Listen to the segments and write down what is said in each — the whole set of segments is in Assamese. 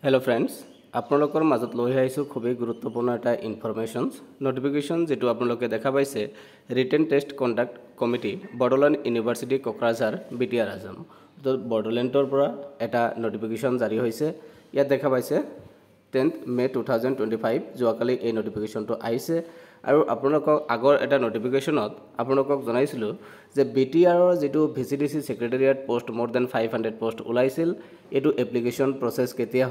Hello friends, আপোনালোকৰ মাজত লৈ আহিছো খুবেই গুৰুত্বপূৰ্ণ এটা ইনফৰমেশনস নোটিফিকেশন যেটো আপোনালোকে দেখা পাইছে written test conduct committee Bodoland university Kokrajhar BTR Azam তো বড়োলেণ্ডৰ পৰা এটা নোটিফিকেশন জাৰি হৈছে ইয়াত দেখা পাইছে 10th May 2025 যোৱাকালি এই নোটিফিকেশনটো আহিছে আৰু আপোনালোকক আগৰ এটা নোটিফিকেশনত আপোনালোকক জনাইছিলো যে বিটিআৰৰ যেটো ভিসিডিসি সেক্ৰেটাৰিয়েট পোষ্ট মোৰ দেন 500 পোষ্ট ওলাইছিল এটো এপ্লিকেশন প্ৰসেস কেতিয়া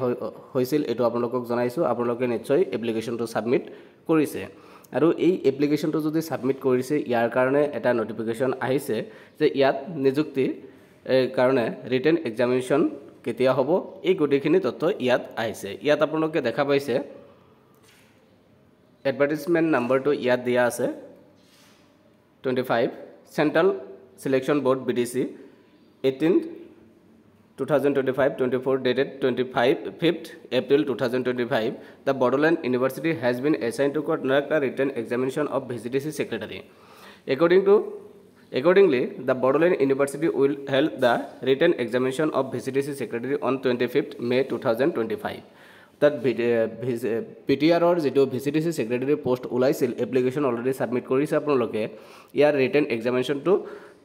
হৈছিল এটো আপোনালোকক জনাইছো আপোনালোকে নিশ্চয় এপ্লিকেশনটো সাবমিট কৰিছে আৰু এই এপ্লিকেশনটো যদি সাবমিট কৰিছে ইয়াৰ কাৰণে এটা নোটিফিকেশন আহিছে যে ইয়াত নিযুক্তি কাৰণে ৰিটেন এক্সামিনেশন কেতিয়া হ'ব এই গটিখিনি তথ্য ইয়াত আহিছে ইয়াত আপোনালোকে দেখা পাইছে এডভাৰটাইজমেন্ট নাম্বাৰটো ইয়াত দিয়া আছে 25 central selection board BDC 18 2025 24 dated 5th April 2025 the Bodoland University has been assigned to conduct a written examination of VCDC secretary accordingly the Bodoland University will hold the written examination of VCDC secretary on 25th May 2025 that PTR or যেটো VCDC secretary post ওলাইছিল application already submit কৰিছে আপোনালোকে ইয়াৰ written examination to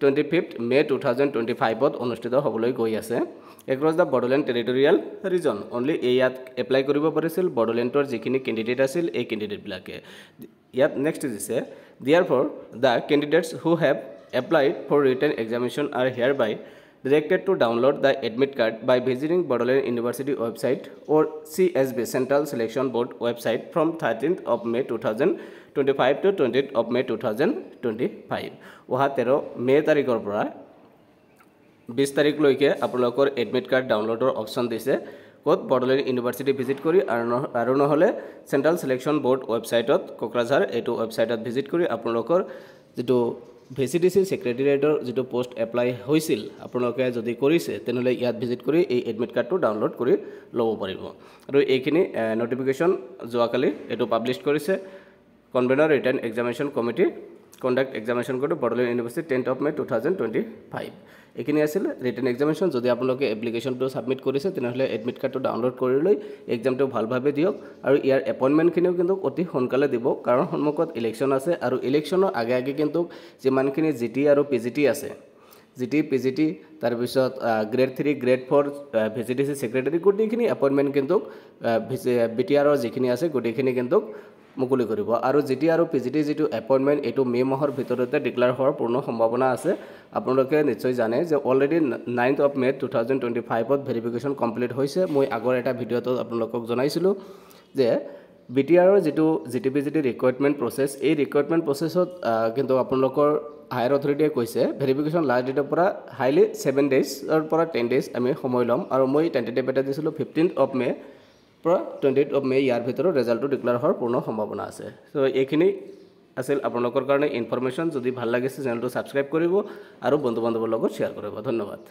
25th May 2025 ত অনুষ্ঠিত হ'বলৈ গৈ আছে across the Bodoland territorial region only ইয়াত এপ্লাই কৰিব পাৰিছিল বড়োলেণ্ডৰ যিখিনি ক্যান্ডিডেট আছিল এই ক্যান্ডিডেট বিলাকে ইয়াত নেক্সট দিছে therefore the candidates who have applied for written examination are hereby directed to download the admit card by visiting Bodoland University website or CSB Central Selection Board website from 13th of May 2025 to 20th of May 2025 ওহা 13 মে তাৰিখৰ পৰা 20 তাৰিখ লৈকে আপোনালোকৰ এডমিট কাৰ্ড ডাউনলোডৰ অপচন দিছে কোড বড়োলেণ্ড ইউনিভাৰ্সিটি ভিজিট কৰি আৰু নহলে সেন্ট্ৰাল সিলেকশন বোৰ্ড ওয়েবসাইটত কোকৰাঝাৰ এটো ওয়েবসাইটত ভিজিট কৰি আপোনালোকৰ যেটো ভিসিডিসি সেক্ৰেটাৰিয়েটৰ যেটো পোষ্ট এপ্লাই হৈছিল আপোনালোকে যদি কৰিছে তেনলে ইয়াত ভিজিট কৰি এই এডমিট কাৰ্ডটো ডাউনলোড কৰি লব পাৰিব আৰু এইখিনি নোটিফিকেশন যোৱাকালি এটো পাবলিশ কৰিছে convener written examination committee conduct examination code Bodoland university 10th of May 2025 এখিনি আছিল ৰিটেন এক্সামিনেশন যদি আপোনালোকে এপ্লিকেশনটো সাবমিট কৰিছে তেনহলে এডমিট কাৰ্ডটো ডাউনলোড কৰি লৈ এক্সামটো ভালভাৱে দিয়ক আৰু ইয়াৰ এপয়েন্টমেন্ট খিনিও কিন্তু অতি সোনকালে দিব কাৰণ সন্মুখত ইলেকশন আছে আৰু ইলেকশনৰ আগে কিন্তু যিমানখিনি জিটি আৰু পিজিটি আছে জিটি পিজিটি তাৰ পিছত গ্ৰেড 3 গ্ৰেড 4 ভিসিডিসি সেক্ৰেটাৰি গটিখিনি এপয়েন্টমেন্ট কিন্তু বিটিআৰৰ যিখিনি আছে গটিখিনি কিন্তু মুকলি কৰিব আৰু জিটি আৰু পিজিটি যেটো এপয়েন্টমেন্ট এটো মে মাহৰ ভিতৰতে ডিক্লেয়াৰ হোৱাৰ পূৰ্ণ সম্ভাৱনা আছে আপোনালোকে নিশ্চয় জানে যে already 9th of May 2025 to verification complete হৈছে মই আগৰ এটা ভিডিওত আপোনালোকক জনাইছিলো যে বিটিআৰৰ যেটো জিটিপিজিটি ৰিকুৱাৰমেন্ট প্ৰসেস এই ৰিকুৱাৰমেন্ট প্ৰসেসত কিন্তু আপোনালোকৰ হায়াৰ অথৰিটিয়ে কৈছে ভেৰিফিকেশন লাষ্ট ডেটৰ পৰা হাইলি 7 ডেজৰ পৰা 10 ডেজ আমি সময় লম আৰু মই টেন্টেটিভ এটা দিছিলো 15th of May পৰা 20th of May ইয়াৰ ভিতৰত ৰিজাল্টটো ডিক্লেয়াৰ হোৱাৰ পূৰ্ণ সম্ভাৱনা আছে সো এইখিনি আছিল আপোনালোকৰ কাৰণে ইনফৰমেশন যদি ভাল লাগিছে চেনেলটো সাবস্ক্ৰাইব কৰিব আৰু বন্ধু বান্ধৱৰ লগত শেয়াৰ কৰিব ধন্যবাদ